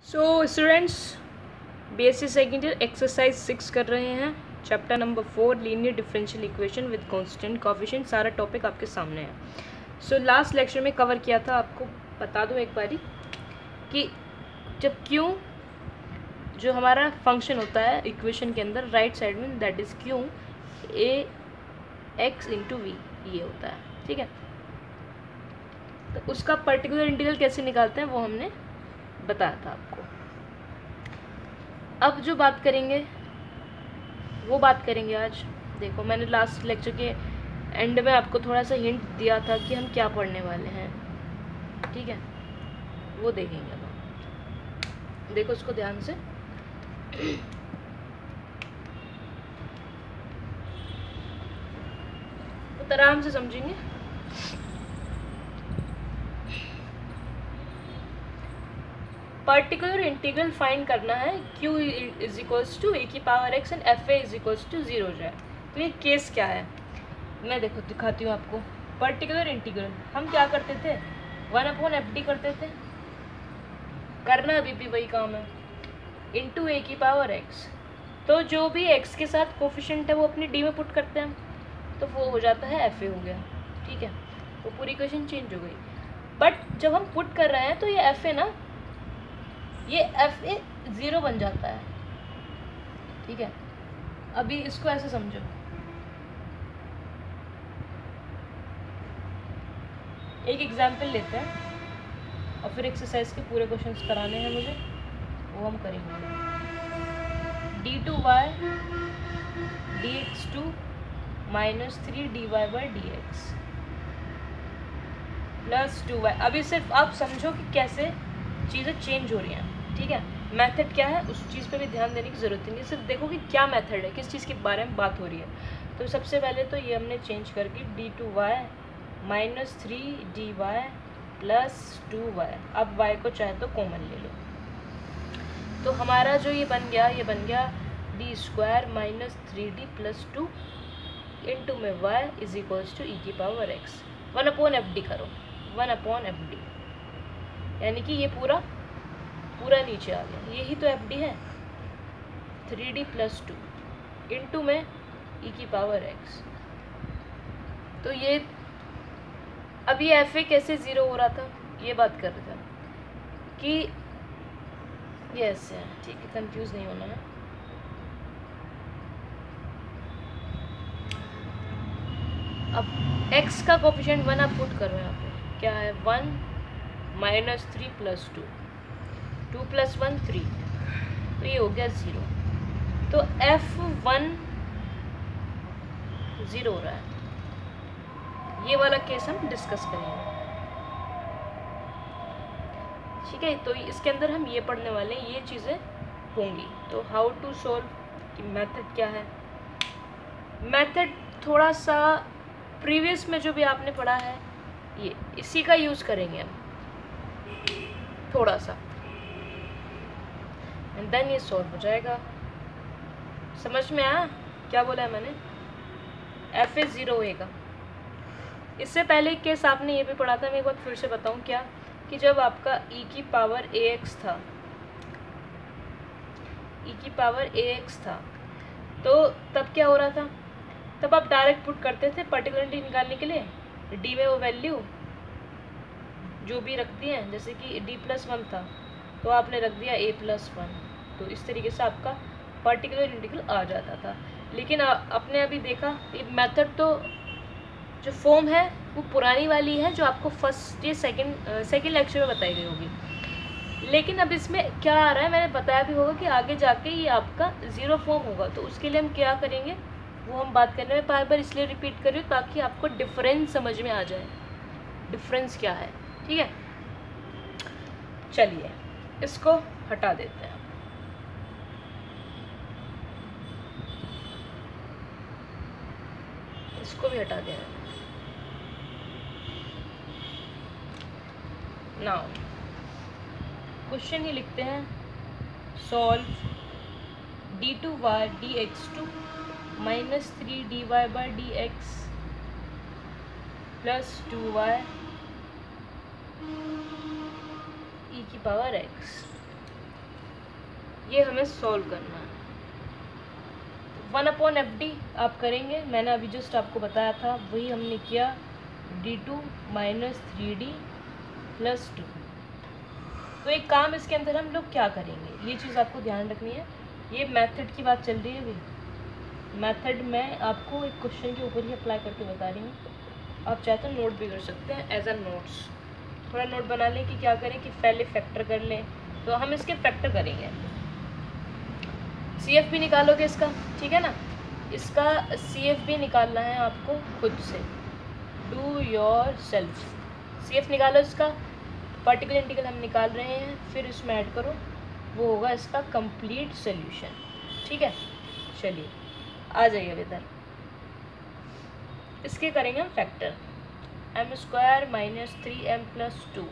So students, BSc second year exercise 6 कर रहे हैं, chapter number 4 linear differential equation with constant coefficient. सारा topic आपके सामने है। सो लास्ट लेक्चर में कवर किया था, आपको बता दूं एक बारी कि जब क्यों जो हमारा फंक्शन होता है इक्वेशन के अंदर राइट साइड में, दैट इज़ क्यों ए एक्स इंटू वी, ये होता है। ठीक है, तो उसका पर्टिकुलर इंटीग्रल कैसे निकालते हैं वो हमने बताया था आपको। अब जो बात करेंगे वो बात करेंगे आज। देखो, मैंने लास्ट लेक्चर के एंड में आपको थोड़ा सा हिंट दिया था कि हम क्या पढ़ने वाले हैं। ठीक है, वो देखेंगे अब हम। देखो इसको ध्यान से। तो आराम से समझेंगे। पर्टिकुलर इंटीग्रल फाइंड करना है, q is equals to A की power x and F A is equals to 0 जाए। तो ये केस क्या है, मैं देखो दिखाती हूँ आपको। पर्टिकुलर इंटीग्रल हम क्या करते थे, 1/fd करते थे, करना अभी भी वही काम है, इंटू ए की पावर x। तो जो भी x के साथ कोफिशिएंट है वो अपनी d में पुट करते हैं, तो वो हो जाता है एफ ए हो गया। ठीक है, वो पूरी इक्वेशन चेंज हो गई। बट जब हम पुट कर रहे हैं तो ये एफ ए ना, ये एफ ए 0 बन जाता है। ठीक है, अभी इसको ऐसे समझो, एक एग्जाम्पल लेते हैं और फिर एक्सरसाइज के पूरे क्वेश्चंस कराने हैं मुझे, वो हम करेंगे। d2y dx2 minus 3dy/dx plus 2y। अभी सिर्फ आप समझो कि कैसे चीज़ें चेंज हो रही हैं। ठीक है, मेथड क्या है उस चीज़ पे भी ध्यान देने की ज़रूरत नहीं है, सिर्फ देखो कि क्या मेथड है, किस चीज़ के बारे में बात हो रही है। तो सबसे पहले तो ये हमने चेंज करके d2y minus 3dy plus 2y। अब y को चाहे तो कॉमन ले लो, तो हमारा जो ये बन गया d² minus 3d plus 2 into में y इज इक्वल्स टू ई की पावर x। 1/fd करो, 1/fd, यानी कि ये पूरा नीचे आ गया। यही तो fd है, 3d प्लस 2 इंटू में ई की पावर x। तो ये अभी एफ ए कैसे 0 हो रहा था, ये बात कर रहे थे कि ये ऐसे है। ठीक है, कंफ्यूज नहीं होना है। अब x का कोफिशिएंट 1 आप पुट करो, यहाँ पे क्या है, 1 माइनस 3 प्लस 2, 2 प्लस 1 3, तो ये हो गया 0। तो f1 0 हो रहा है। ये वाला केस हम डिस्कस करेंगे। ठीक है, तो इसके अंदर हम ये पढ़ने वाले हैं, ये चीज़ें होंगी। तो हाउ टू सॉल्व की मेथड क्या है, मेथड थोड़ा सा प्रीवियस में जो भी आपने पढ़ा है ये इसी का यूज़ करेंगे हम थोड़ा सा, एंड देन ये सॉल्व हो जाएगा। समझ में आया क्या बोला है मैंने, एफ ए 0 होएगा। इससे पहले एक केस आपने ये भी पढ़ा था, मैं एक बार फिर से बताऊं क्या, कि जब आपका e की पावर ax था, e की पावर ax था, तो तब क्या हो रहा था, तब आप डायरेक्ट पुट करते थे पर्टिकुलरली निकालने के लिए d में वो वैल्यू जो भी रख दी है, जैसे कि d प्लस 1 था तो आपने रख दिया a प्लस 1, तो इस तरीके से आपका पर्टिकुलर इंटीग्रल आ जाता था। लेकिन आपने अभी देखा ये मेथड तो जो फॉर्म है वो पुरानी वाली है, जो आपको फर्स्ट या सेकंड लेक्चर में बताई गई होगी। लेकिन अब इसमें क्या आ रहा है, मैंने बताया भी होगा कि आगे जाके ये आपका 0 फॉर्म होगा। तो उसके लिए हम क्या करेंगे वो हम बात करने में बार बार इसलिए रिपीट कर रही हूँ ताकि आपको डिफरेंस समझ में आ जाए, डिफरेंस क्या है। ठीक है, चलिए इसको हटा देते हैं। इसको भी हटा देना। नाउ क्वेश्चन ही लिखते हैं, solve d2y dx2 minus 3dy/dx plus 2y e की पावर x। ये हमें सॉल्व करना है। 1/FD आप करेंगे, मैंने अभी जस्ट आपको बताया था वही हमने किया, D2 माइनस 3D प्लस 2। तो एक काम इसके अंदर हम लोग क्या करेंगे, ये चीज़ आपको ध्यान रखनी है। ये मेथड की बात चल रही है अभी, मेथड मैं आपको एक क्वेश्चन के ऊपर ही अप्लाई करके बता रही हूँ। आप चाहे तो नोट भी कर सकते हैं एज अ नोट्स, थोड़ा नोट बना लें कि क्या करें कि पहले फैक्टर कर लें। तो हम इसके फैक्टर करेंगे, CFB निकालोगे इसका, ठीक है ना, इसका CFB निकालना है आपको खुद से, डू योर सेल्फ। CF निकालो इसका, पार्टिकुलर इंटीग्रल हम निकाल रहे हैं, फिर इसमें ऐड करो, वो होगा इसका कंप्लीट सोल्यूशन। ठीक है, चलिए आ जाइए अब इधर, इसके करेंगे हम factor, m² minus 3m plus 2।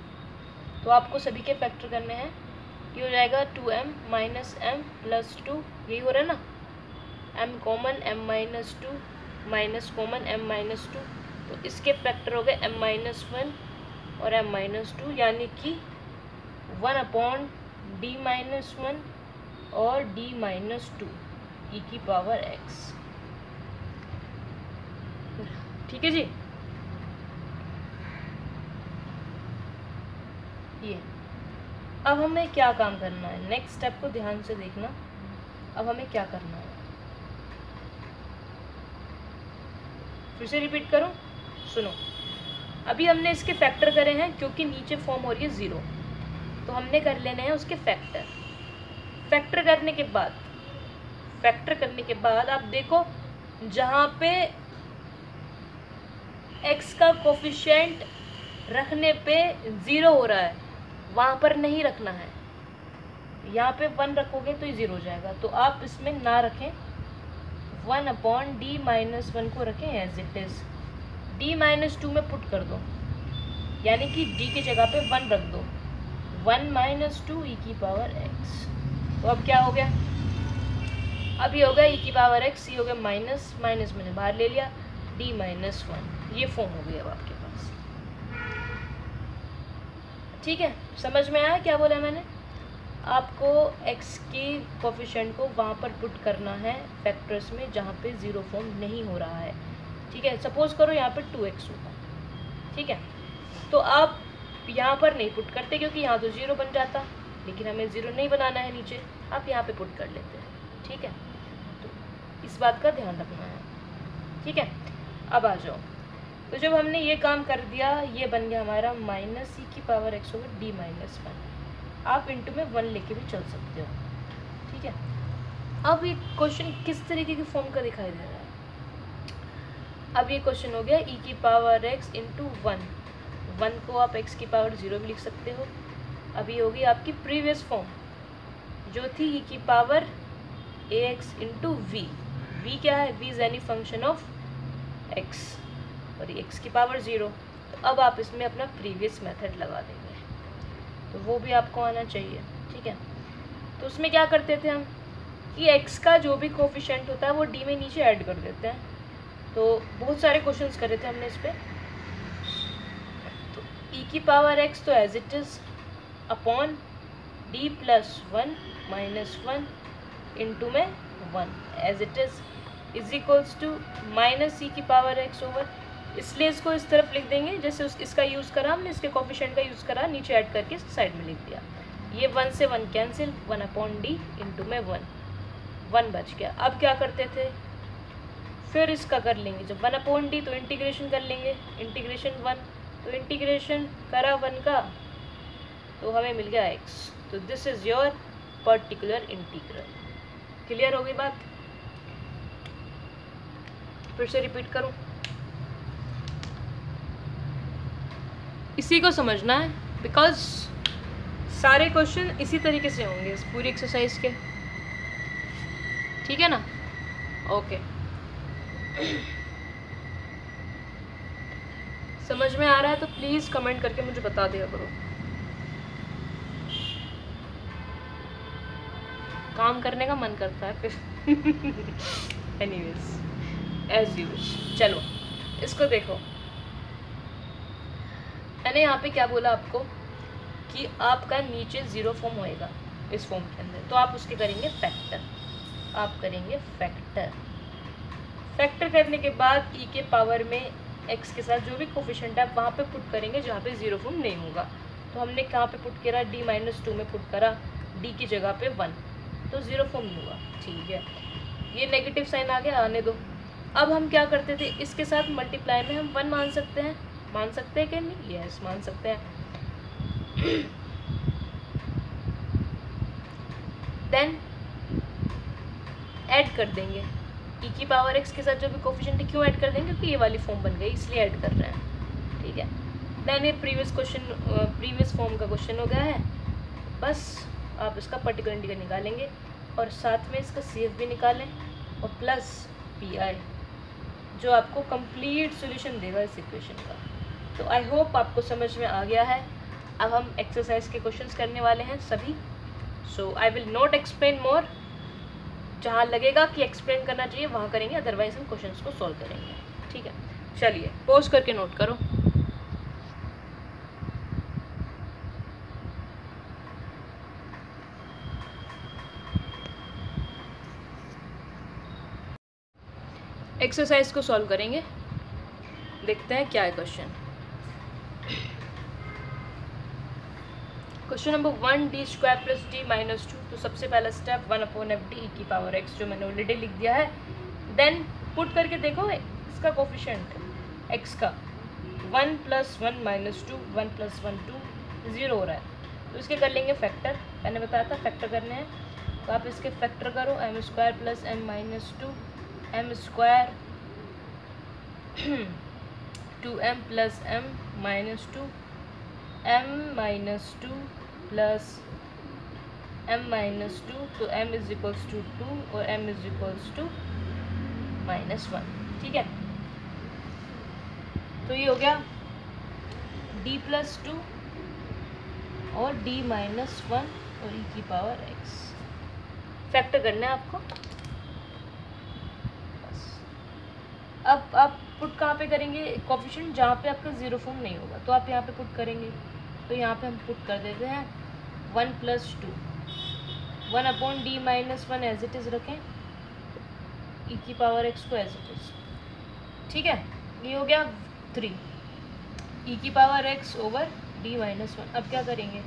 तो आपको सभी के फैक्टर करने हैं, ये हो जाएगा 2m माइनस m प्लस 2, यही हो रहा है ना, m common m minus 2 minus common m minus 2, तो इसके फैक्टर हो गए m माइनस 1 और m माइनस 2, यानी कि 1/d माइनस 1 और d माइनस 2 e की पावर x। ठीक है जी, ये अब हमें क्या काम करना है, नेक्स्ट स्टेप को ध्यान से देखना। अब हमें क्या करना है, फिर से रिपीट करूं, सुनो। अभी हमने इसके फैक्टर करे हैं क्योंकि नीचे फॉर्म हो रही है 0, तो हमने कर लेने हैं उसके फैक्टर। फैक्टर करने के बाद आप देखो, जहाँ पे x का कोफिशिएंट रखने पे 0 हो रहा है वहाँ पर नहीं रखना है, यहाँ पे 1 रखोगे तो ये 0 हो जाएगा। तो आप इसमें ना रखें, 1/d माइनस 1 को रखें as it is, d minus 2 में पुट कर दो, यानी कि d की जगह पे 1 रख दो, 1 माइनस 2 e की पावर x। तो अब क्या हो गया, अब ये हो गया e की पावर x, ये हो गया माइनस माइनस मैंने बाहर ले लिया, d माइनस 1, ये फॉर्म हो गया अब आपके पास। ठीक है, समझ में आया क्या बोला मैंने? आपको x के कोफिशिएंट को वहाँ पर पुट करना है फैक्टर्स में जहाँ पे 0 फॉर्म नहीं हो रहा है। ठीक है, सपोज करो यहाँ पर 2x होगा, ठीक है, तो आप यहाँ पर नहीं पुट करते क्योंकि यहाँ तो 0 बन जाता, लेकिन हमें 0 नहीं बनाना है नीचे, आप यहाँ पे पुट कर लेते हैं। ठीक है, तो इस बात का ध्यान रखना है। ठीक है, अब आ जाओ, तो जब हमने ये काम कर दिया, ये बन गया हमारा माइनस e की power x over d minus 1। आप इंटू में 1 लेके भी चल सकते हो। ठीक है, अब ये क्वेश्चन किस तरीके की फॉर्म का दिखाई दे रहा है? अब ये क्वेश्चन हो गया e की पावर x इंटू 1 को आप x की पावर 0 भी लिख सकते हो। अभी होगी आपकी प्रीवियस फॉर्म जो थी e की पावर ax इंटू v क्या है? v is any function of x और x की पावर 0। तो अब आप इसमें अपना प्रीवियस मेथड लगा देंगे, तो वो भी आपको आना चाहिए। ठीक है, तो उसमें क्या करते थे हम कि x का जो भी कोफिशिएंट होता है वो d में नीचे ऐड कर देते हैं। तो बहुत सारे क्वेश्चंस करे थे हमने इस पर। तो e की पावर x तो as it is upon d plus 1 minus 1 into में 1 as it is equals to minus e की पावर x ओवर, इसलिए इसको इस तरफ लिख देंगे जैसे इसका यूज़ करा हमने, इसके कोफिशिएंट का यूज़ करा, नीचे ऐड करके साइड में लिख दिया। ये 1 से 1 कैंसिल, 1/d इंटू में 1 बच गया। अब क्या करते थे, फिर इसका कर लेंगे, जब 1/d तो इंटीग्रेशन कर लेंगे, इंटीग्रेशन 1 तो इंटीग्रेशन करा 1 का तो हमें मिल गया x। तो this is your particular integral. Clear हो गई बात? फिर से रिपीट करूं, इसी को समझना है बिकॉज सारे क्वेश्चन इसी तरीके से होंगे इस पूरी एक्सरसाइज के। ठीक है ना? ओके, समझ में आ रहा है तो प्लीज़ कमेंट करके मुझे बता दिया करो। काम करने का मन करता है फिर एनीवेज एज यू विश। चलो इसको देखो, मैंने यहाँ पे क्या बोला आपको कि आपका नीचे 0 फॉर्म होएगा, इस फॉर्म के अंदर, तो आप उसके करेंगे फैक्टर। आप करेंगे फैक्टर। फैक्टर करने के बाद ई के पावर में एक्स के साथ जो भी कोफिशिएंट है आप वहाँ पे पुट करेंगे जहाँ पे ज़ीरो फॉर्म नहीं होगा। तो हमने कहाँ पे पुट करा, d-2 में पुट करा, d की जगह पे 1, तो ज़ीरो फॉर्म नहीं हुआ। ठीक है, ये नेगेटिव साइन आ गया, आने दो। अब हम क्या करते थे, इसके साथ मल्टीप्लाई में हम 1 मान सकते हैं, मान सकते हैं कि नहीं? यस, मान सकते हैं। देन ऐड कर देंगे ई की पावर एक्स के साथ जो भी कोफिशिएंट है। क्यों ऐड कर देंगे? क्योंकि ये वाली फॉर्म बन गई, इसलिए ऐड कर रहे हैं। ठीक है, देन ये प्रीवियस फॉर्म का क्वेश्चन हो गया है। बस आप इसका पर्टिकुलर इंटीग्रल निकालेंगे और साथ में इसका CF भी निकालें और प्लस PI, जो आपको कंप्लीट सॉल्यूशन देगा इस इक्वेशन का। तो आई होप आपको समझ में आ गया है। अब हम एक्सरसाइज के क्वेश्चंस करने वाले हैं सभी। सो आई विल नॉट एक्सप्लेन मोर, जहाँ लगेगा कि एक्सप्लेन करना चाहिए वहाँ करेंगे, अदरवाइज हम क्वेश्चंस को सॉल्व करेंगे। ठीक है, चलिए पॉज करके नोट करो। एक्सरसाइज को सॉल्व करेंगे, देखते हैं क्या है question. Question number 1, d² + d-2। तो सबसे पहला स्टेप 1/fd ई की पावर x, जो मैंने ऑलरेडी लिख दिया है। देन पुट करके देखो इसका कोफिशिएंट x का 1 + 1 - 2, 1 + 1 2, 0 हो रहा है, तो इसके कर लेंगे फैक्टर। मैंने बताया था फैक्टर करने हैं, तो आप इसके फैक्टर करो, m² + m - 2, m² 2m + m - 2, m - 2 plus m - 2, तो m = 2 और m = -1। ठीक है, तो ये हो गया d + 2 और d - 1 और e की पावर x। फैक्टर करना है आपको। बस अब आप पुट कहाँ पे करेंगे कोफिशिएंट, जहाँ पे आपका ज़ीरो फॉर्म नहीं होगा, तो आप यहाँ पे पुट करेंगे। तो यहाँ पे हम पुट कर देते हैं 1 + 2, 1/d - 1 एज इट इज़ रखें, ई की पावर x को एज इट इज़। ठीक है, ये हो गया 3 ई की पावर x ओवर d - 1। अब क्या करेंगे,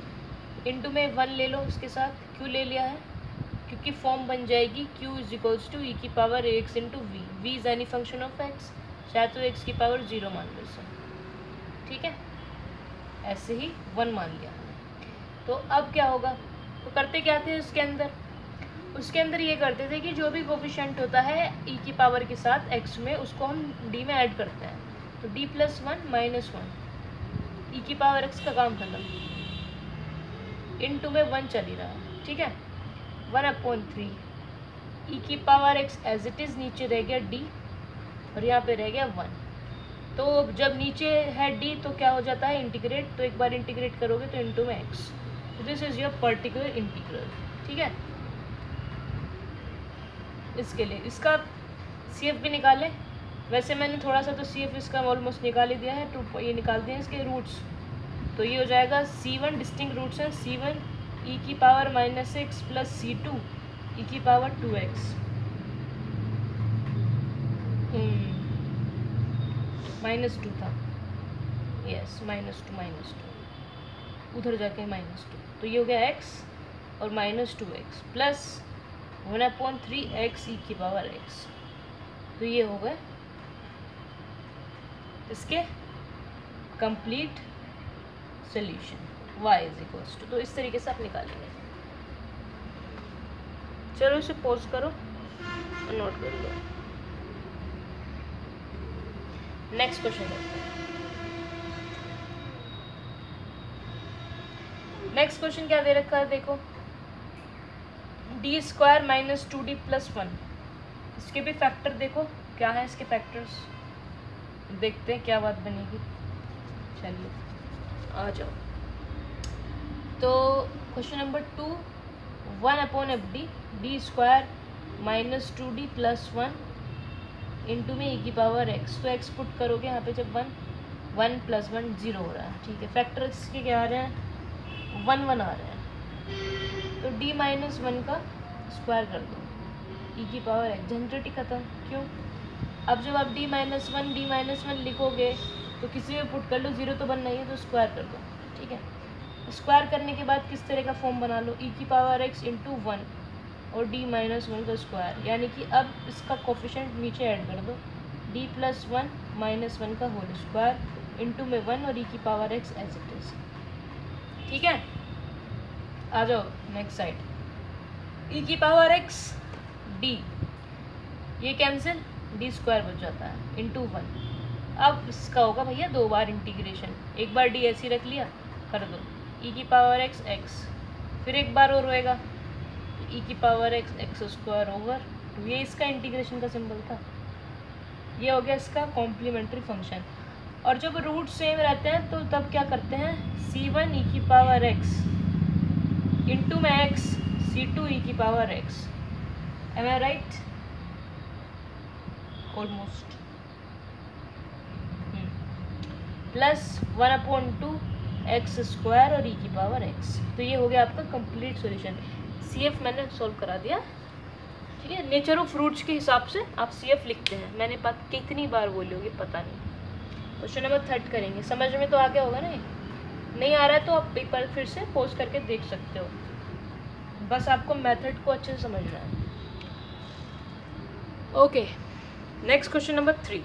इनटू में 1 ले लो इसके साथ। क्यों ले लिया है? क्योंकि फॉर्म बन जाएगी q = e की power x × v। v is any function of x, चाहे तो x की पावर 0 मान लो इसे। ठीक है, ऐसे ही 1 मान लिया। तो अब क्या होगा, तो करते क्या थे उसके अंदर ये करते थे कि जो भी कोफिशिएंट होता है e की पावर के साथ x में, उसको हम d में ऐड करते हैं। तो d + 1 - 1, e की पावर x का काम खत्म, इनटू में 1 चल ही रहा है। ठीक है, 1/3 ई की power x as it is, नीचे रह गया d और यहाँ पे रह गया 1। तो जब नीचे है d तो क्या हो जाता है, इंटीग्रेट। तो एक बार इंटीग्रेट करोगे तो इनटू में x। This is your particular integral. ठीक है, इसके लिए इसका CF भी निकालें। वैसे मैंने थोड़ा सा तो CF इसका ऑलमोस्ट निकाल ही दिया है, तो ये निकाल दिए इसके रूट्स। तो ये हो जाएगा C1, डिस्टिंक्ट रूट्स हैं, C1 e की power -x plus C2 e की पावर 2x -2 था। यस, -2 उधर जाके -2, तो ये हो गया x और -2x प्लस 1/3x ई की पावर x। तो ये हो गए इसके कंप्लीट सोल्यूशन y = तो इस तरीके से आप निकालेंगे। चलो इसे पॉज करो और नोट कर लो। नेक्स्ट क्वेश्चन देखते हैं। नेक्स्ट क्वेश्चन क्या दे रखा है, देखो d² - 2d + 1। इसके भी फैक्टर देखो क्या है, इसके फैक्टर्स देखते हैं क्या बात बनेगी। चलिए आ जाओ। तो question number 2, 1/fd d² - 2d + 1 into में e की पावर x। तो x पुट करोगे यहाँ पे, जब 1 + 1 0 हो रहा है। ठीक है, फैक्टर इसके क्या आ रहे हैं, 1 1 आ रहे हैं। तो d माइनस वन का स्क्वायर कर दो, e की पावर x, झंझट ही खत्म। क्यों? अब जब आप d माइनस वन लिखोगे तो किसी में पुट कर लो, 0 तो बनना ही है, तो स्क्वायर कर दो। ठीक है, स्क्वायर करने के बाद किस तरह का फॉर्म बना लो, e की पावर x इंटू वन और d माइनस वन का स्क्वायर, यानी कि अब इसका कोफिशिएंट नीचे ऐड कर दो, d plus one minus one का होल स्क्वायर इंटू में वन और e की power x as it is. ठीक है, आ जाओ नेक्स्ट साइड, e की पावर x d, ये कैंसिल, d स्क्वायर बच जाता है इंटू वन। अब इसका होगा भैया 2 बार इंटीग्रेशन, एक बार d ऐसी रख लिया, कर दो e की पावर x x, फिर एक बार और होएगा e की power x x square over, ये इसका इंटीग्रेशन का सिंबल था, ये हो गया इसका कॉम्प्लीमेंट्री फंक्शन। और जब रूट सेम रहते हैं तो तब क्या करते हैं, c1 e की पावर x इंटू में x c2 e की power x, am I right? Almost, plus 1/2 x square और e की पावर x। तो ये हो गया आपका कंप्लीट सॉल्यूशन। CF मैंने सॉल्व करा दिया। ठीक है, नेचर ऑफ फ्रूट्स के हिसाब से आप CF लिखते हैं, मैंने बात कितनी बार बोली होगी पता नहीं। क्वेश्चन नंबर 3 करेंगे, समझ में तो आ गया होगा ना? नहीं आ रहा है तो आप एक बार फिर से पोज करके देख सकते हो, बस आपको मेथड को अच्छे से समझना है। Okay, next question number 3,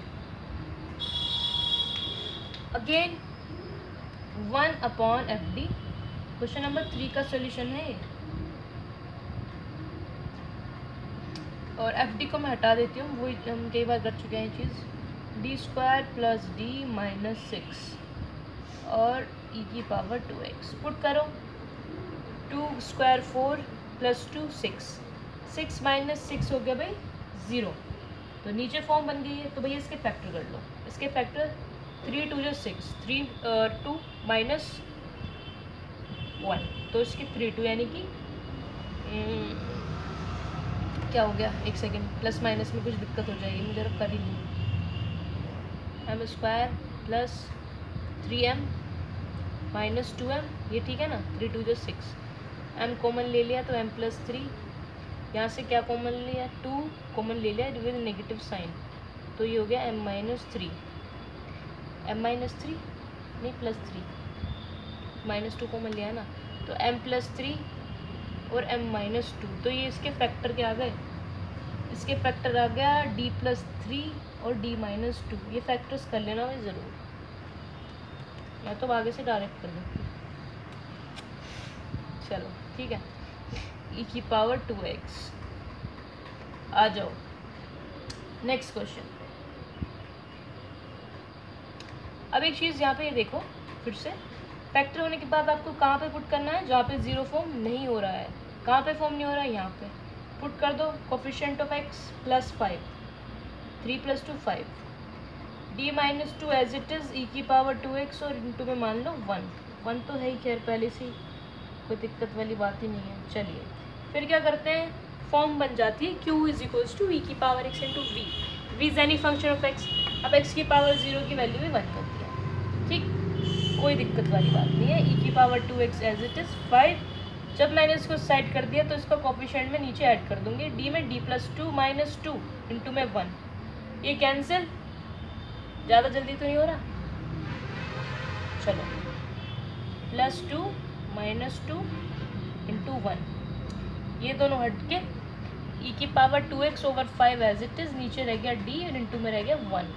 again 1/FD। Question number 3 का सॉल्यूशन है ये, और FD को मैं हटा देती हूँ, वही हम कई बार कर चुके हैं ये चीज़। d square plus d minus 6 और e की पावर 2x, पुट करो, 2 स्क्वायर 4 प्लस 2 6 माइनस 6 हो गया भाई 0, तो नीचे फॉर्म बन गई है। तो भैया इसके फैक्टर कर लो, इसके फैक्टर 3 2 6, 2 माइनस 1, तो इसकी 3 2, यानी कि क्या हो गया, एक सेकेंड, प्लस माइनस में कुछ दिक्कत हो जाएगी, मुझे कर ही लूँ, m square plus 3m minus 2m, ये ठीक है ना, 3 2 6, m कॉमन ले लिया तो m प्लस 3, यहाँ से क्या कॉमन लिया, 2 कॉमन ले लिया विद नेगेटिव साइन, तो ये हो गया m माइनस 3, नहीं प्लस 3, माइनस 2 कॉमन लिया है ना, तो m प्लस 3 और m माइनस 2, तो ये इसके फैक्टर क्या आ गए, इसके फैक्टर आ गया d प्लस 3 और d माइनस 2, ये फैक्टर्स कर लेना भाई ज़रूर, या तो आगे से डायरेक्ट कर दो। चलो ठीक है, e की पावर 2x। आ जाओ नेक्स्ट क्वेश्चन। अब एक चीज़ यहाँ पे ये देखो, फिर से फैक्टर होने के बाद आपको कहाँ पे पुट करना है, जहाँ पे 0 फॉर्म नहीं हो रहा है। कहाँ पे फॉर्म नहीं हो रहा है, यहाँ पे पुट कर दो, coefficient of x plus 5, 3 + 2 5, d minus 2 as it is, e की पावर 2x और इंटू में मान लो 1 तो है ही, खैर पहले से कोई दिक्कत वाली बात ही नहीं है। चलिए फिर क्या करते हैं, फॉर्म बन जाती है q = e की power x into v is any function of x। अब x की पावर 0 की वैल्यू भी 1 होती है, ठीक, कोई दिक्कत वाली बात नहीं है। e की power 2x as it is 5, जब मैंने इसको साइड कर दिया तो इसका कोफिशिएंट में नीचे ऐड कर दूंगी, d में d प्लस 2 माइनस 2 इंटू में 1, ये कैंसिल, ज़्यादा जल्दी तो नहीं हो रहा, चलो प्लस 2 माइनस 2 इंटू 1, ये दोनों हट के e की power 2x over 5 as it is, नीचे रह गया d और इंटू में रह गया 1,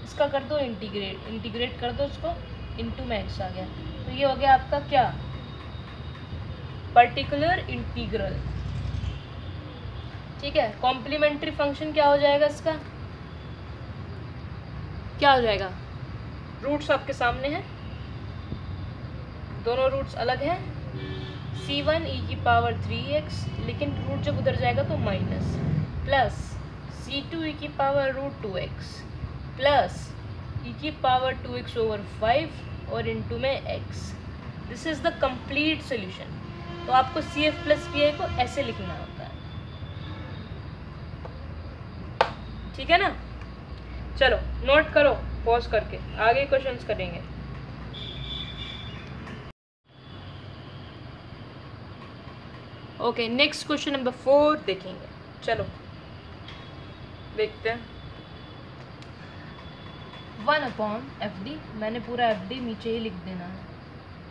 इसका कर दो इंटीग्रेट कर दो इसको, इंटू में x आ गया, तो ये हो गया आपका क्या, पर्टिकुलर इंटीग्रल। ठीक है, कॉम्प्लीमेंट्री फंक्शन क्या हो जाएगा इसका, क्या हो जाएगा, रूट्स आपके सामने हैं, दोनों रूट्स अलग हैं, c1 e की पावर 3x, लेकिन रूट जब उधर जाएगा तो माइनस, प्लस c2 e की power root 2x plus e की पावर 2x ओवर 5 और इंटू में x। This is the complete solution. तो आपको CF प्लस PI को ऐसे लिखना होता है, ठीक है ना। चलो नोट करो पॉज करके, आगे क्वेश्चंस करेंगे। ओके, नेक्स्ट क्वेश्चन नंबर 4 देखेंगे। चलो देखते हैं। 1/FD, मैंने पूरा FD नीचे ही लिख देना है।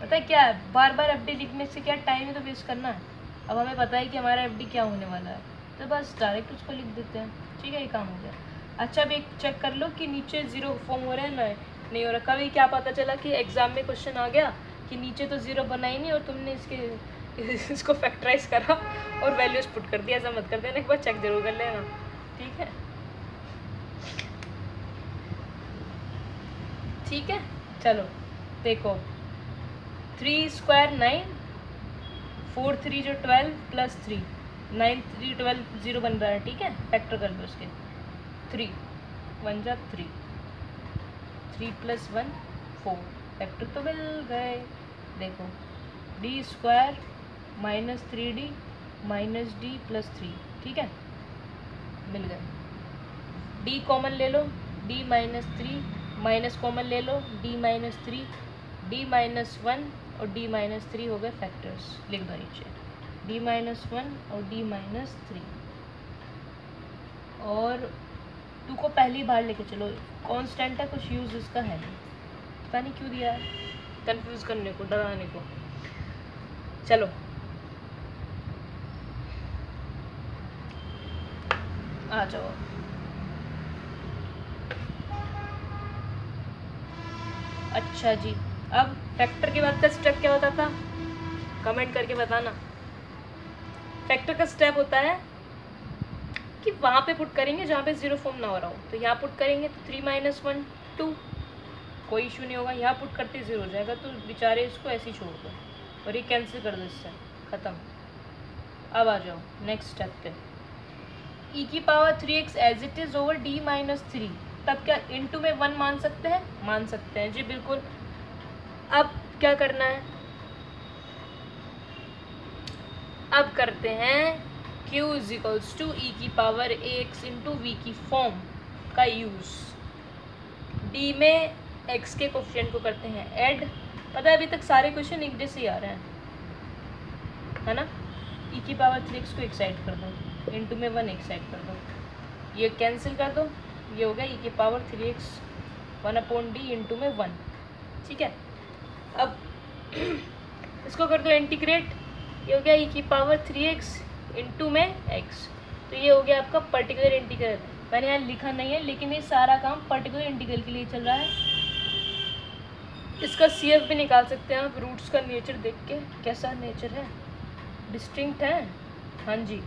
पता है क्या है, बार बार FD लिखने से क्या टाइम ही तो वेस्ट करना है। अब हमें पता है कि हमारा FD क्या होने वाला है, तो बस डायरेक्ट उसको लिख देते हैं। ठीक है, ये काम हो गया। अच्छा, अब एक चेक कर लो कि नीचे 0 फॉर्म हो रहा है, नहीं हो रहा। कभी क्या पता चला कि एग्ज़ाम में क्वेश्चन आ गया कि नीचे तो 0 बना ही नहीं और तुमने इसको फैक्टराइज करा और वैल्यूज पुट कर दिया। ऐसा मत कर देना, एक बार चेक जरूर कर लेना। ठीक है, ठीक है। चलो देखो, 3 स्क्वायर 9, 4 3 जो 12 प्लस 3, 9 3 12 0 बन रहा है। ठीक है, फैक्टर कर लो उसके। 3 1 जा 3, 3 + 1 4, फैक्टर तो मिल गए। देखो, d स्क्वायर -3d -d + 3, ठीक है, मिल गए। d कॉमन ले लो, d -3 माइनस कॉमन ले लो, d -3 d -1 और d -3 हो गए फैक्टर्स। लिख दो नीचे d -1 और d -3। और 2 को पहली बार लेके चलो, कांस्टेंट है, कुछ यूज़ इसका है नहीं, पता नहीं क्यों दिया है, कंफ्यूज करने को, डराने को। चलो आ जाओ। अच्छा जी, अब फैक्टर के बाद का स्टेप क्या होता था, कमेंट करके बताना। फैक्टर का स्टेप होता है कि वहाँ पे पुट करेंगे जहाँ पे 0 फॉर्म ना हो रहा हो, तो यहाँ पुट करेंगे तो 3 - 1 2, कोई इशू नहीं होगा। यहाँ पुट करते 0 हो जाएगा, तो बेचारे इसको ऐसे ही छोड़ दो और ये कैंसिल कर दो, इससे ख़त्म। अब आ जाओ नेक्स्ट स्टेप पे, e⁻3x as it is over d -3। तब क्या इनटू में 1 मान सकते हैं? मान सकते हैं जी, बिल्कुल। अब क्या करना है, अब करते हैं q = e⁻ax × v की फॉर्म का यूज़। d में x के कोफिशिएंट को करते हैं ऐड। पता है अभी तक सारे क्वेश्चन एक जैसे ही आ रहे हैं, है ना। e⁻3x को एक साइड कर दो, इनटू में 1 एक साइड कर दो, ये कैंसिल कर दो, ये हो गया e⁻3x 1/d इनटू में 1। ठीक है, अब इसको कर दो इंटीग्रेट, ये हो गया e⁻3x इनटू में x। तो ये हो गया आपका पर्टिकुलर इंटीग्रल। मैंने यहाँ लिखा नहीं है, लेकिन ये सारा काम पर्टिकुलर इंटीग्रल के लिए चल रहा है। इसका CF भी निकाल सकते हैं आप, रूट्स का नेचर देख के, कैसा नेचर है, डिस्टिंक्ट है। हाँ जी,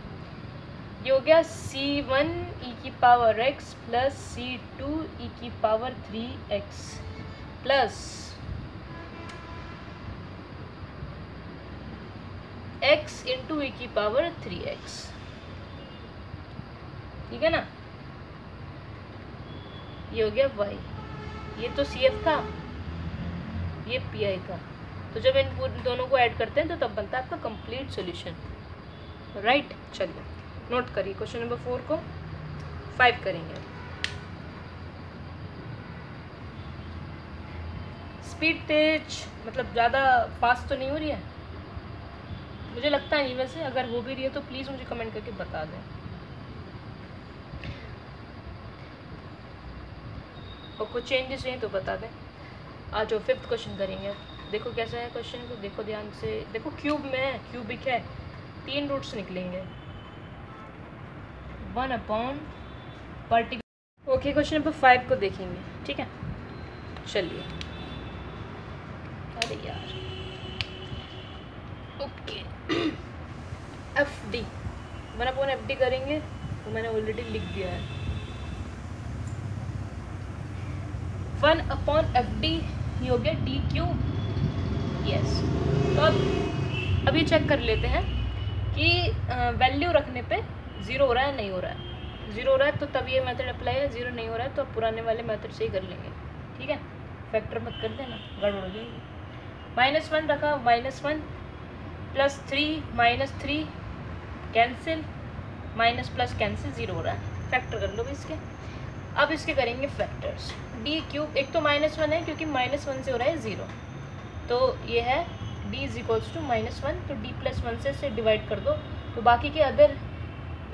ये हो गया C1 e⁻x plus C2 e⁻3x plus x into e⁻3x। ठीक है ना, ये हो गया y, ये तो CF था, ये PI का। तो जब इन दोनों को ऐड करते हैं तो तब बनता है आपका कंप्लीट सॉल्यूशन, राइट। चलिए नोट करिए, क्वेश्चन नंबर 4 को 5 करेंगे। स्पीड तेज मतलब ज़्यादा फास्ट तो नहीं हो रही है, मुझे लगता नहीं। वैसे अगर हो भी रही है तो प्लीज़ मुझे कमेंट करके बता दें, और कुछ चेंजेस हैं तो बता दें। आज जो 5th क्वेश्चन करेंगे, देखो कैसा है क्वेश्चन को, देखो ध्यान से, देखो क्यूब में है, क्यूबिक है, 3 रूट्स निकलेंगे, 1/, पर्टिकुलर। ओके, क्वेश्चन नंबर 5 को देखेंगे। ठीक है, चलिए। अरे यार, ओके FD 1/FD करेंगे, तो मैंने ऑलरेडी लिख दिया है 1/FD, ये हो गया d³। यस, तो अब ये चेक कर लेते हैं कि वैल्यू रखने पे 0 हो रहा है नहीं हो रहा है। 0 हो रहा है तो तब ये मेथड अप्लाई है, 0 नहीं हो रहा है तो अब पुराने वाले मेथड से ही कर लेंगे। ठीक है, फैक्टर मत कर देना, गड़बड़ हो जाएगी। -1 रखा, -1 plus 3 -3 cancel, minus plus cancel, 0 हो रहा है, फैक्टर कर लो इसके। अब इसके करेंगे फैक्टर्स। d³, एक तो -1 है क्योंकि -1 से हो रहा है 0, तो ये है d = -1, तो d + 1 से डिवाइड कर दो तो बाकी के अदर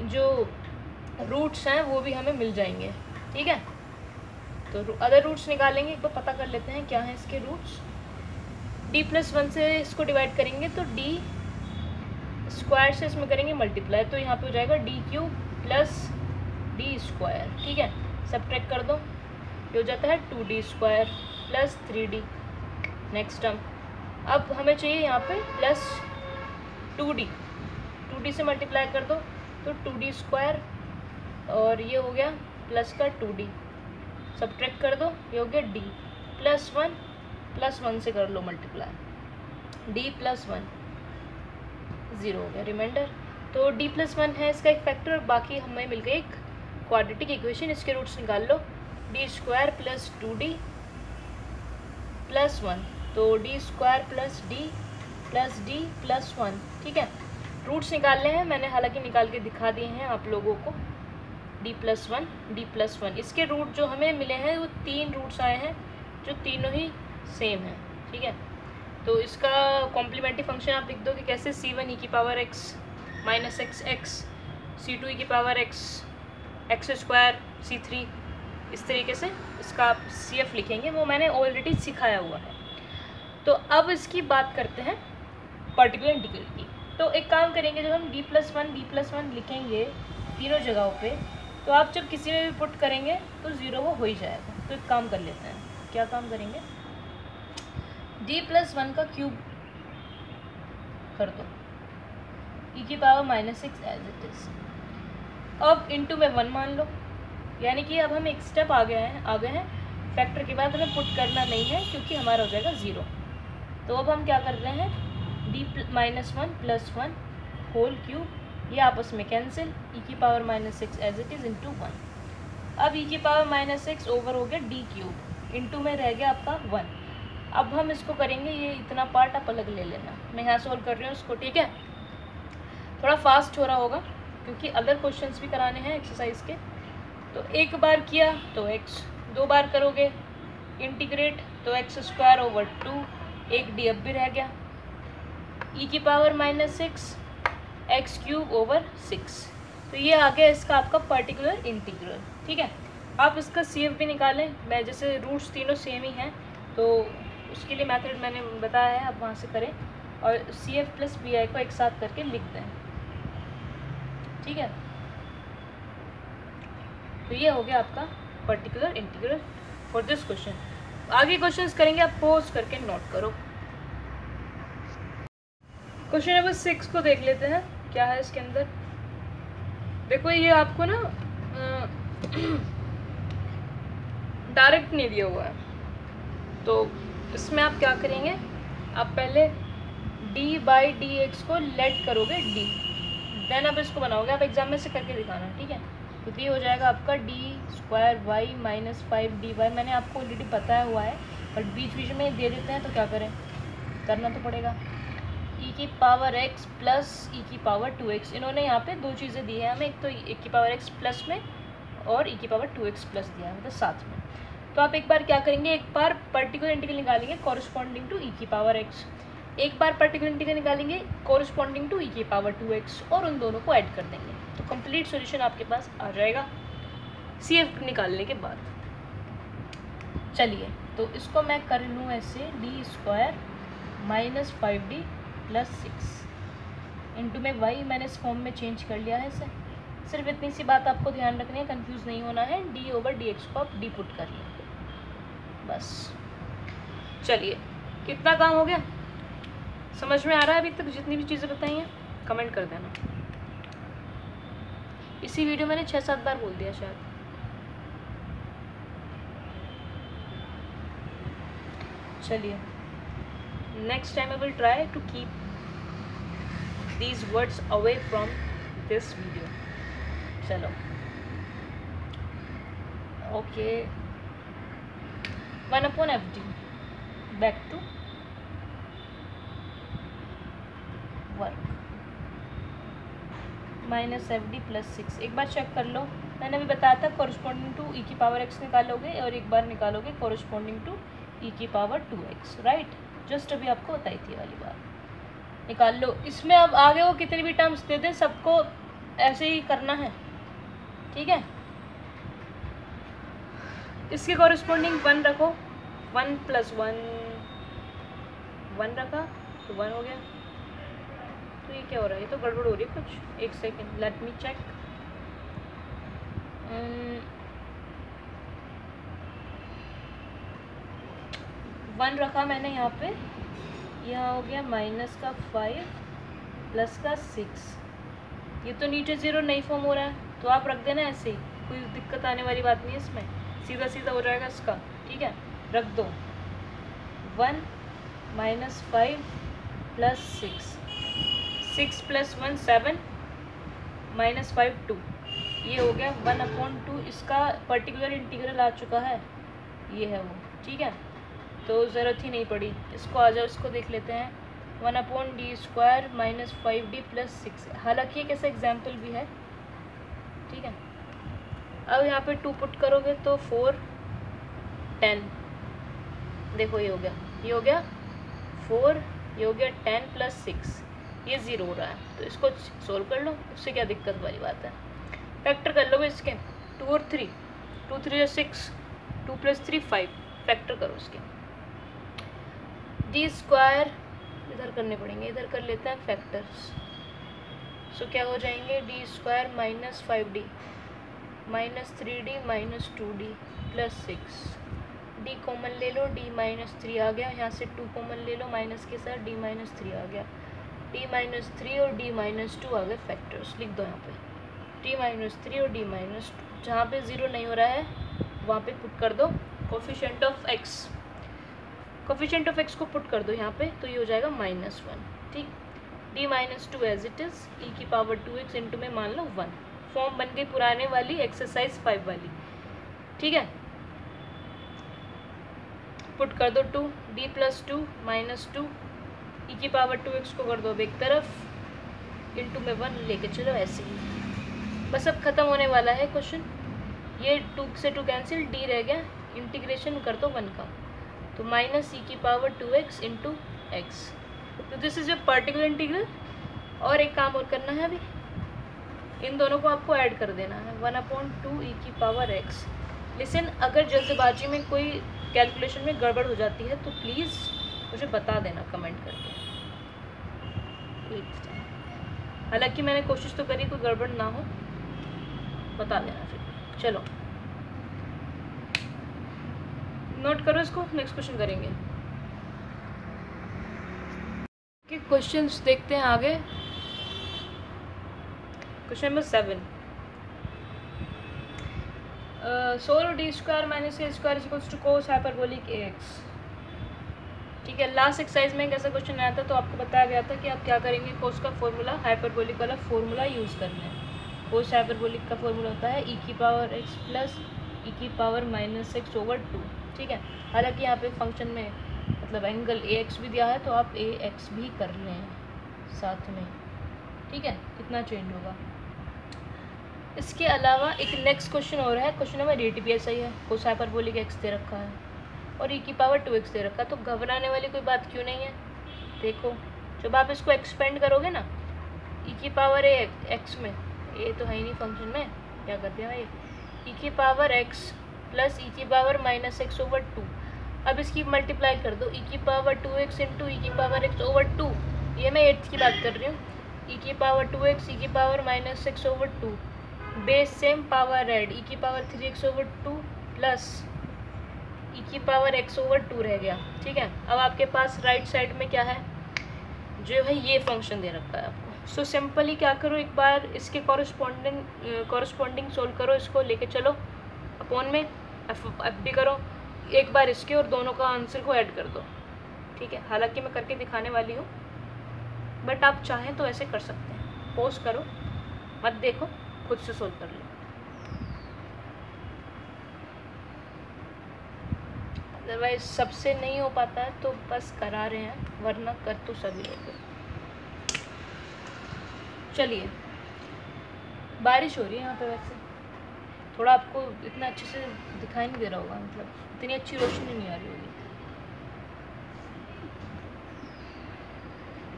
जो रूट्स हैं वो भी हमें मिल जाएंगे, ठीक है। तो अदर रूट्स निकालेंगे, एक बार पता कर लेते हैं क्या है इसके रूट्स। d+1 से इसको डिवाइड करेंगे तो d स्क्वायर से इसमें करेंगे मल्टीप्लाई, तो यहाँ पे हो जाएगा d³ प्लस d², ठीक है। सब्ट्रैक्ट कर दो, ये हो जाता है 2d² plus 3d। Next term, अब हमें चाहिए यहाँ पे प्लस 2d से मल्टीप्लाई कर दो तो 2d² और ये हो गया प्लस का 2d, सब्ट्रैक्ट कर दो, ये हो गया d प्लस 1 से कर लो मल्टीप्लाई, d+1 0 हो गया रिमाइंडर। तो d+1 है इसका एक फैक्टर और बाकी हमें मिल गई एक क्वाड्रेटिक इक्वेशन। इसके रूट्स निकाल लो, d² प्लस 2d प्लस 1, तो d² प्लस d प्लस 1, ठीक है। रूट्स निकालने हैं, मैंने हालांकि निकाल के दिखा दिए हैं आप लोगों को, d+1 इसके रूट जो हमें मिले हैं वो 3 रूट्स आए हैं जो तीनों ही सेम हैं, ठीक है। तो इसका कॉम्प्लीमेंट्री फंक्शन आप लिख दो कि कैसे, c1 e⁻x minus x, c2 e⁻x x², c3, इस तरीके से इसका आप CF लिखेंगे, वो मैंने ऑलरेडी सिखाया हुआ है। तो अब इसकी बात करते हैं पर्टिकुलर इंटीग्रल की। तो एक काम करेंगे, जब हम d+1 लिखेंगे तीनों जगहों पे, तो आप जब किसी में भी पुट करेंगे तो 0 वो हो ही जाएगा। तो एक काम कर लेते हैं, क्या काम करेंगे, d+1 का क्यूब कर दो, e⁻⁻6 एज इट इज़। अब इंटू में 1 मान लो, यानी कि अब हम एक स्टेप आ गए हैं, फैक्टर के बाद हमें पुट करना नहीं है क्योंकि हमारा हो जाएगा 0। तो अब हम क्या कर रहे हैं, d−1 + 1 होल क्यूब, ये आपस में cancel, e⁻⁻6 as it is into 1। अब e⁻⁻6 ओवर हो गया d³, इंटू में रह गया आपका 1। अब हम इसको करेंगे, ये इतना पार्ट आप अलग ले लेना, मैं यहाँ सोल्व कर रही हूँ उसको, ठीक है। थोड़ा फास्ट हो रहा होगा क्योंकि अदर क्वेश्चंस भी कराने हैं एक्सरसाइज के। तो एक बार किया तो x, 2 बार करोगे इंटीग्रेट तो x² ओवर 2, एक d अब भी रह गया, e⁻⁻6 x³ ओवर 6। तो ये आ गया इसका आपका पर्टिकुलर इंटीग्रल, ठीक है। आप इसका CF भी निकालें, मैं जैसे रूट्स तीनों सेम ही हैं तो उसके लिए मेथड मैंने बताया है, आप वहाँ से करें और CF प्लस BI को एक साथ करके लिख दें, ठीक है। तो ये हो गया आपका particular integral for this question. आगे क्वेश्चंस करेंगे, आप पॉज करके नोट करो। क्वेश्चन नंबर 6 को देख लेते हैं, क्या है इसके अंदर। देखो ये आपको ना डायरेक्ट नहीं दिया हुआ है, तो इसमें आप क्या करेंगे, आप पहले d/dx को लेट करोगे d, देन आप इसको बनाओगे, आप एग्जाम में से करके दिखाना, ठीक है। तो ये हो जाएगा आपका d² माइनस 5dy, मैंने आपको ऑलरेडी बताया हुआ है बट बीच बीच में दे देते हैं तो क्या करें, करना तो पड़ेगा। e⁻x प्लस e⁻2x, इन्होंने यहाँ पे 2 चीज़ें दी है हमें, एक तो e⁻x प्लस में और e⁻2x प्लस दिया है मतलब साथ में। तो आप एक बार क्या करेंगे, एक बार पर्टिकुलर इंटीग्रल निकालेंगे कॉरस्पॉन्डिंग टू e⁻x, एक बार पर्टिकुलर इंटीग्रल निकालेंगे कॉरस्पॉन्डिंग टू e⁻2x और उन दोनों को ऐड कर देंगे, तो कंप्लीट सॉल्यूशन आपके पास आ जाएगा CF निकालने के बाद। चलिए तो इसको मैं कर लूँ ऐसे, d² minus 5d plus 6 into में y, मैंने इस फॉर्म में चेंज कर लिया है इसे। सिर्फ इतनी सी बात आपको ध्यान रखनी है, कंफ्यूज नहीं होना है, d/dx को आप d पुट कर लें बस। चलिए कितना काम हो गया, समझ में आ रहा है अभी तक जितनी भी चीज़ें बताई हैं, कमेंट कर देना। इसी वीडियो मैंने 6-7 बार बोल दिया शायद। चलिए next time I will try to keep these words away from this video. चलो okay, 1/FD back to work, minus FD plus 6। एक बार चेक कर लो, मैंने अभी बताया था कॉरस्पॉन्डिंग टू e⁻x निकालोगे और एक बार निकालोगे corresponding to e⁻2x, right. Just अभी आपको बताई थी वाली बात। निकाल लो। इसमें अब आगे वो कितनी भी टर्म्स दे दें सबको ऐसे ही करना है, ठीक है। इसके कॉरस्पॉन्डिंग 1 रखो, 1 + 1 1 रखा तो 1 हो गया। तो ये क्या हो रहा है, ये तो गड़बड़ हो रही है कुछ। एक सेकेंड, लेट मी चेक। 1 रखा मैंने यहाँ पे, यहाँ हो गया -5 +6। ये तो नीचे 0 नहीं फॉर्म हो रहा है, तो आप रख देना ऐसे ही, कोई दिक्कत आने वाली बात नहीं है इसमें, सीधा सीधा हो जाएगा इसका, ठीक है। रख दो 1 -5 +6, 6 + 1 7 -5 2, ये हो गया 1/2। इसका पर्टिकुलर इंटीग्रल आ चुका है, ये है वो, ठीक है। तो ज़रूरत ही नहीं पड़ी। इसको आ जाओ, इसको देख लेते हैं। 1/d² -5d + 6। हालांकि एक ऐसा एग्जाम्पल भी है, ठीक है। अब यहाँ पे 2 पुट करोगे तो 4 10, देखो ये हो गया, ये हो गया 4, ये हो गया 10 + 6, ये 0 हो रहा है। तो इसको सोल्व कर लो, उससे क्या दिक्कत वाली बात है। फैक्टर कर लो इसके, 2 और 3, 2 3 6, 2 + 3 5, फैक्टर करो इसके। d² इधर करने पड़ेंगे, इधर कर लेते हैं फैक्टर्स। सो क्या हो जाएंगे, d² -5d -3d -2d + 6, d common ले लो, d -3 आ गया, यहाँ से 2 कॉमन ले लो माइनस के साथ, d -3 आ गया, d -3 और d -2 आ गए फैक्टर्स। लिख दो यहाँ पे d -3 और d -2, जहाँ पे 0 नहीं हो रहा है वहाँ पे पुट कर दो coefficient of x, coefficient of x को पुट कर दो यहाँ पे, तो ये हो जाएगा -1, ठीक। d -2 as it is, e⁻2x into में मान लो 1, फॉर्म बन गई पुराने वाली एक्सरसाइज 5 वाली, ठीक है। पुट कर दो 2, d + 2 -2, e⁻2x को कर दो अब एक तरफ, इंटू में 1 लेके चलो ऐसे ही। बस अब ख़त्म होने वाला है क्वेश्चन। ये 2 से 2 कैंसिल, d रह गया, इंटीग्रेशन कर दो 1 का, तो -e⁻2x इंटू x। तो this is your particular integral. और एक काम और करना है अभी, इन दोनों को आपको ऐड कर देना है, 1/2 e⁻x। लिसन, अगर जल्दबाजी में कोई कैलकुलेशन में गड़बड़ हो जाती है तो प्लीज़ मुझे बता देना कमेंट करके। हालांकि मैंने कोशिश तो करी कोई गड़बड़ ना हो, बता देना फिर। चलो नोट करो इसको, नेक्स्ट क्वेश्चन करेंगे। कि क्वेश्चंस देखते हैं आगे। Question number 7, solo d² -a² = cos hyperbolic ax, ठीक है। लास्ट एक्सरसाइज में एक ऐसा क्वेश्चन आया था, तो आपको बताया गया था कि आप क्या करेंगे, कोस का फॉर्मूला हाइपरबोलिक वाला फॉर्मूला यूज़ करना है। कोस हाइपरबोलिक का फॉर्मूला होता है e⁻x + e⁻−x/2, ठीक है। हालांकि यहाँ पे फंक्शन में मतलब एंगल ax भी दिया है, तो आप ax भी कर लें साथ में, ठीक है। इतना चेंज होगा। इसके अलावा एक नेक्स्ट क्वेश्चन हो रहा है, क्वेश्चन नंबर 8 भी ऐसा ही है। कोस हाइपरबोलिक x दे रखा है और e⁻2x दे रखा है, तो घबराने वाली कोई बात क्यों नहीं है। देखो जब आप इसको एक्सपेंड करोगे ना, e⁻x में, ये तो है ही नहीं फंक्शन में, क्या कर दिया भाई, e⁻x + e⁻−x/2। अब इसकी मल्टीप्लाई कर दो, e⁻2x इंटू e⁻x/2, ये मैं 8th की बात कर रही हूँ। e⁻2x e⁻−x/2, base same, power add, e⁻3x/2 plus e⁻x/2 रह गया, ठीक है। अब आपके पास राइट साइड में क्या है, जो है ये फंक्शन दे रखा है आपको। सो सिंपली क्या करो, एक बार इसके कॉरस्पॉन्डिंग सोल्व करो, इसको लेके चलो अपॉन में एफ डी करो, एक बार इसके और दोनों का आंसर को ऐड कर दो, ठीक है। हालांकि मैं करके दिखाने वाली हूँ, बट आप चाहें तो ऐसे कर सकते हैं। पॉज करो, मत देखो, खुद से सोल्व कर लो। अदरवाइज सबसे नहीं हो पाता है तो बस करा रहे हैं, वरना कर तो सभी लोग। चलिए, बारिश हो रही है यहाँ पे, वैसे थोड़ा आपको इतना अच्छे से दिखाई नहीं दे रहा होगा, मतलब इतनी अच्छी रोशनी नहीं आ रही होगी।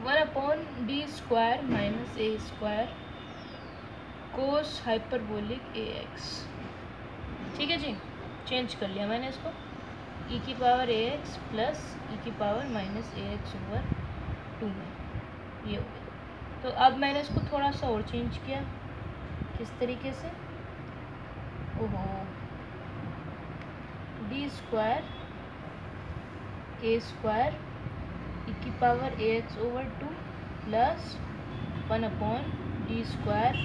1/d² minus a² cos hyperbolic ax। ठीक है जी, चेंज कर लिया मैंने इसको, e की पावर ax प्लस e की पावर माइनस ax/2 में, ये हो गया। तो अब मैंने इसको थोड़ा सा और चेंज किया, किस तरीके से, ओहो, d² a² e की power ax/2 plus 1/d²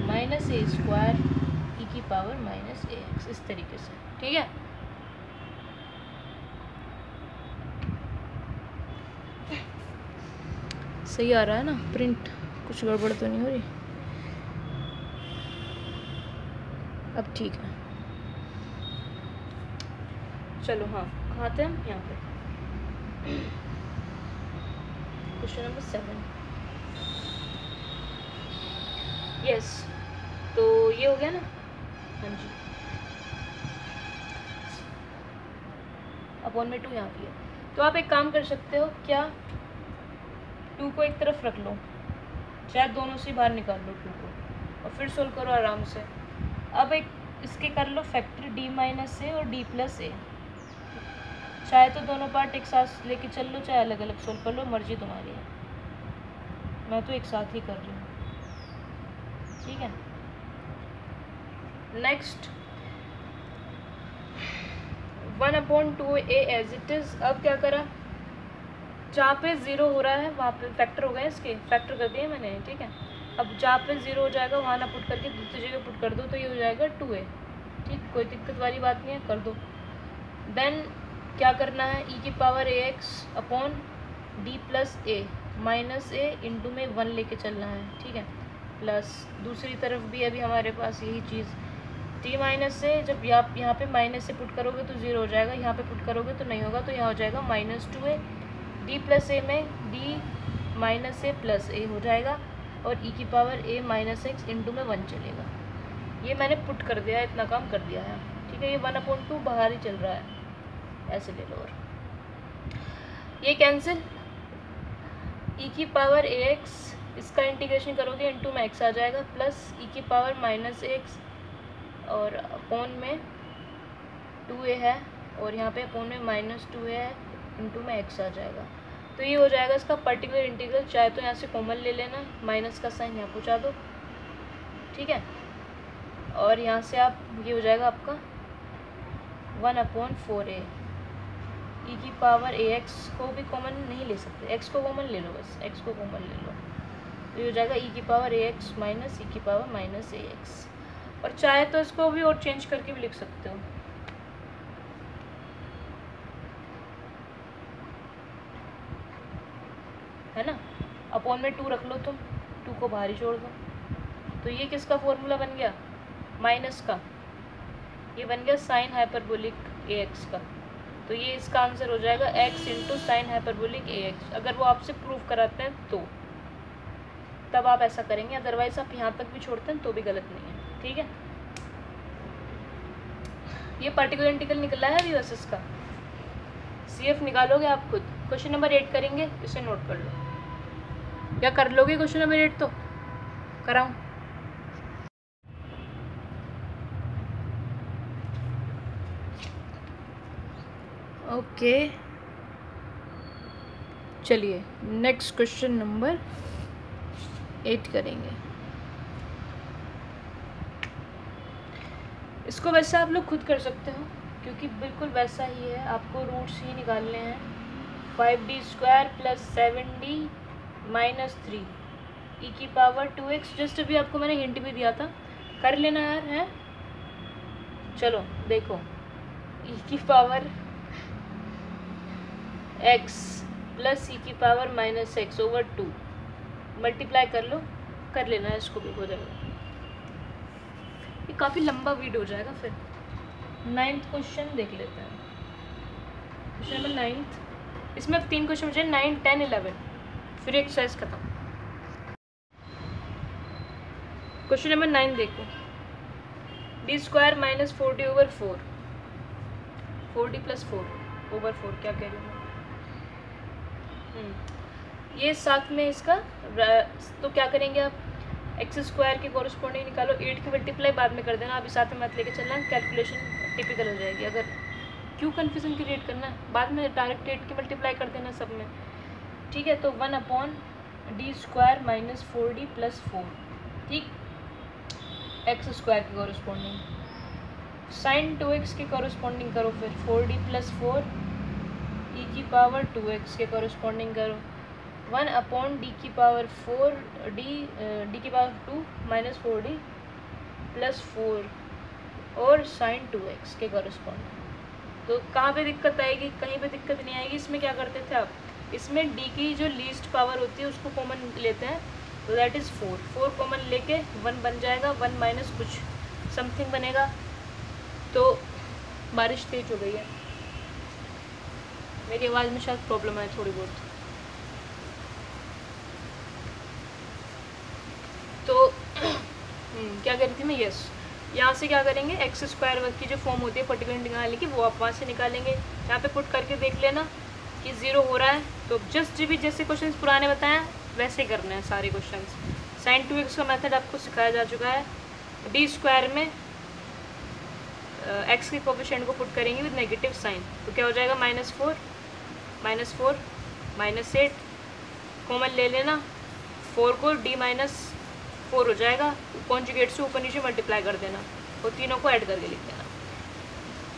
minus a² e की पावर माइनस ax, इस तरीके से। ठीक है, सही आ रहा है ना प्रिंट, कुछ गड़बड़ तो नहीं हो रही? अब ठीक है, चलो हाँ, कहाँ थे हम? यहाँ पे क्वेश्चन नंबर 7। यस, तो ये हो गया ना? हाँ जी, अपॉन में 2 यहाँ पे है। तो आप एक काम कर सकते हो, क्या 2 को एक तरफ रख लो, चाहे दोनों से बाहर निकाल लो 2 को, और फिर सोल्व करो आराम से। अब एक इसके कर लो फैक्टर d माइनस ए और d प्लस ए, चाहे तो दोनों पार्ट एक साथ लेके चल लो, चाहे अलग अलग सोल्व कर लो, मर्जी तुम्हारी है। मैं तो एक साथ ही कर रही हूँ। ठीक है, next 1/2a as it is. अब क्या करा, जहाँ पे 0 हो रहा है वहाँ पे फैक्टर हो गए, इसके फैक्टर कर दिए मैंने। ठीक है, अब जहाँ पे 0 हो जाएगा वहाँ ना पुट करके दूसरी जगह पुट कर दो, तो ये हो जाएगा 2a। ठीक, कोई दिक्कत वाली बात नहीं है, कर दो। देन क्या करना है, e की पावर ax/d प्लस ए माइनस ए इंटू में 1 लेके चलना है। ठीक है, प्लस दूसरी तरफ भी अभी हमारे पास यही चीज़, t माइनस से जब यहाँ पे माइनस से पुट करोगे तो 0 हो जाएगा, यहाँ पे पुट करोगे तो नहीं होगा, तो यहाँ हो जाएगा -2a, d प्लस ए में d माइनस ए प्लस ए हो जाएगा, और e की power a minus x into में 1 चलेगा। ये मैंने पुट कर दिया है, इतना काम कर दिया है। ठीक है, ये 1/2 बाहर ही चल रहा है, ऐसे ले लो, और ये कैंसिल, e की पावर ax, इसका इंटीग्रेशन करोगे इंटू में x आ जाएगा, प्लस e की पावर माइनस एक्स और अपॉन में 2a है, और यहाँ पे अपॉन में -2a है, इंटू में x आ जाएगा। तो ये हो जाएगा इसका पर्टिकुलर इंटीग्रल। चाहे तो यहाँ से कॉमन ले लेना, माइनस का साइन यहाँ पहुँचा दो। ठीक है, और यहाँ से आप, ये हो जाएगा आपका 1/4a। e की पावर ax को भी कॉमन नहीं ले सकते, x को कॉमन ले लो, बस x को कॉमन ले लो, तो ये हो जाएगा e की पावर ax माइनस e की पावर माइनस ax। और चाहे तो इसको भी और चेंज करके भी लिख सकते हो। है ना, अपॉन में 2 रख लो तुम, 2 को बाहर ही छोड़ दो, तो ये किसका फॉर्मूला बन गया, माइनस का, ये बन गया साइन हाइपरबोलिक ax का। तो ये इसका आंसर हो जाएगा x into sine hyperbolic ax। अगर वो आपसे प्रूफ कराते हैं तो तब आप ऐसा करेंगे, अदरवाइज आप यहाँ तक भी छोड़ते हैं तो भी गलत नहीं है। ठीक है, ये पर्टिकुलर इंटीग्रल निकला है अभी, बस इसका CF निकालोगे आप खुद। क्वेश्चन नंबर 8 करेंगे, इसे नोट कर लो। क्या कर लोगे क्वेश्चन नंबर 8? तो कराऊं? ओके, चलिए नेक्स्ट क्वेश्चन नंबर 8 करेंगे। इसको वैसे आप लोग खुद कर सकते हो, क्योंकि बिल्कुल वैसा ही है, आपको रूट्स ही निकालने हैं। 5d² plus 7d minus 3 e की पावर 2x। जस्ट अभी आपको मैंने हिंट भी दिया था, कर लेना यार, है। चलो देखो, e की पावर x प्लस e की पावर माइनस x/2 मल्टीप्लाई कर लो, कर लेना है, इसको भी हो जाएगा। ये काफ़ी लंबा वीडियो हो जाएगा फिर। 9th क्वेश्चन देख लेते हैं, क्वेश्चन नंबर 9th। इसमें अब 3 क्वेश्चन बचे, 9, 10, 11, फिर एक्सरसाइज खत्म। क्वेश्चन नंबर 9 देखो, d² minus 4d/4, 4d plus 4/4, क्या कह रही हूँ मैं? ये साथ में इसका तो क्या करेंगे आप, एक्स स्क्वायर के कॉरस्पॉन्डिंग निकालो, 8 की मल्टीप्लाई बाद में कर देना, अभी साथ में मत लेके चलना, कैलकुलेशन टिपिकल हो जाएगी। अगर क्यों कन्फ्यूज़न क्रिएट करना है, बाद में डायरेक्ट 8 की मल्टीप्लाई कर देना सब में, ठीक है। तो 1/d² माइनस 4d प्लस 4, ठीक, एक्स स्क्वायर के कॉरस्पॉन्डिंग। साइन 2x के कॉरस्पॉन्डिंग करो, फिर 4d प्लस 4 e की पावर 2x के कॉरस्पॉन्डिंग करो, 1/d की पावर 4 d की पावर 2 माइनस 4d प्लस 4 और साइन 2x के कॉरस्पॉन्डिंग। तो कहाँ पे दिक्कत आएगी, कहीं पे दिक्कत नहीं आएगी। इसमें क्या करते थे आप, इसमें d की जो लीस्ट पावर होती है उसको कॉमन लेते हैं, तो दैट इज़ 4 कॉमन लेके 1 बन जाएगा, 1 माइनस कुछ समथिंग बनेगा। तो बारिश तेज हो गई है, मेरी आवाज़ में शायद प्रॉब्लम है थोड़ी बहुत। तो क्या कह रही थी मैं, यस, यहाँ से क्या करेंगे, एक्स स्क्वायर वर्ग की जो फॉर्म होती है पर्टिकुलर निकालने की, वो आप वहाँ से निकालेंगे। यहाँ पे पुट करके देख लेना कि 0 हो रहा है, तो जस्ट भी जैसे क्वेश्चन पुराने बताएं वैसे ही करने हैं सारे क्वेश्चन। साइन 2x का मेथड आपको सिखाया जा चुका है। d² में x के कोफिशिएंट को पुट करेंगे विद नेगेटिव साइन, तो क्या हो जाएगा, -4 -8 कॉमन ले लेना, 4 को d-4 हो जाएगा, कॉन्जुगेट से ऊपर नीचे मल्टीप्लाई कर देना और तीनों को ऐड करके लिख देना।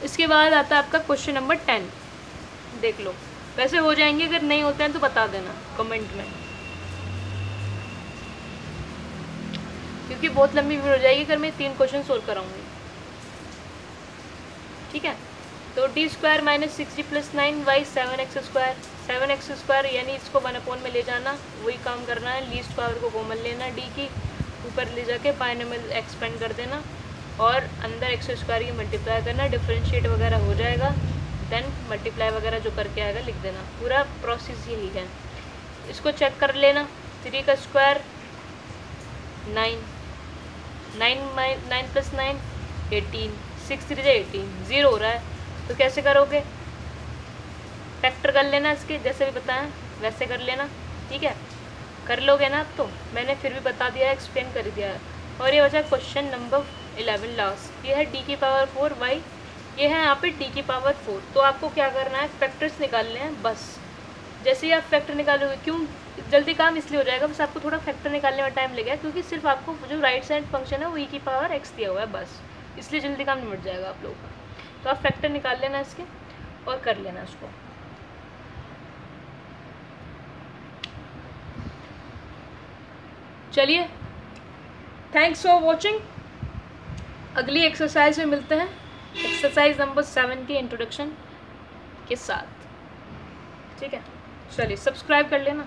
इसके बाद आता है आपका क्वेश्चन नंबर 10, देख लो। वैसे हो जाएंगे, अगर नहीं होते हैं तो बता देना कमेंट में, क्योंकि बहुत लंबी वीडियो हो जाएगी अगर मैं 3 क्वेश्चन सोल्व कराऊंगी, ठीक है। तो d² minus 6d plus 9y 7x² यानी इसको 1 में ले जाना, वही काम करना है, लीस्ट पावर को कॉमन लेना, d की ऊपर ले जाके बाइनोमियल एक्सपेंड कर देना और अंदर x² की मल्टीप्लाई करना, डिफरेंशिएट वगैरह हो जाएगा, देन मल्टीप्लाई वगैरह जो करके आएगा लिख देना। पूरा प्रोसेस यही है। इसको चेक कर लेना, 3 का स्क्वायर 9 प्लस 9 18, 6 3 18, 0 हो रहा है, तो कैसे करोगे, फैक्टर कर लेना इसके, जैसे भी बताया वैसे कर लेना, ठीक है। कर लोगे ना, अब तो मैंने फिर भी बता दिया है, एक्सप्लेन कर दिया है। और ये बचा क्वेश्चन नंबर 11 लास्ट, ये है d की पावर 4 y, ये है यहाँ पे d की पावर 4। तो आपको क्या करना है, फैक्टर्स निकालने हैं बस। जैसे ही आप फैक्टर निकालोगे, क्यों जल्दी काम इसलिए हो जाएगा, बस आपको थोड़ा फैक्टर निकालने में टाइम लगेगा, क्योंकि सिर्फ आपको जो राइट साइड फंक्शन है वो e की पावर x दिया हुआ है बस, इसलिए जल्दी काम निपट जाएगा आप लोगों का। तो आप फैक्टर निकाल लेना इसके और कर लेना इसको। चलिए, थैंक्स फॉर वॉचिंग। अगली एक्सरसाइज में मिलते हैं, एक्सरसाइज नंबर 7 की इंट्रोडक्शन के साथ, ठीक है। चलिए, सब्सक्राइब कर लेना।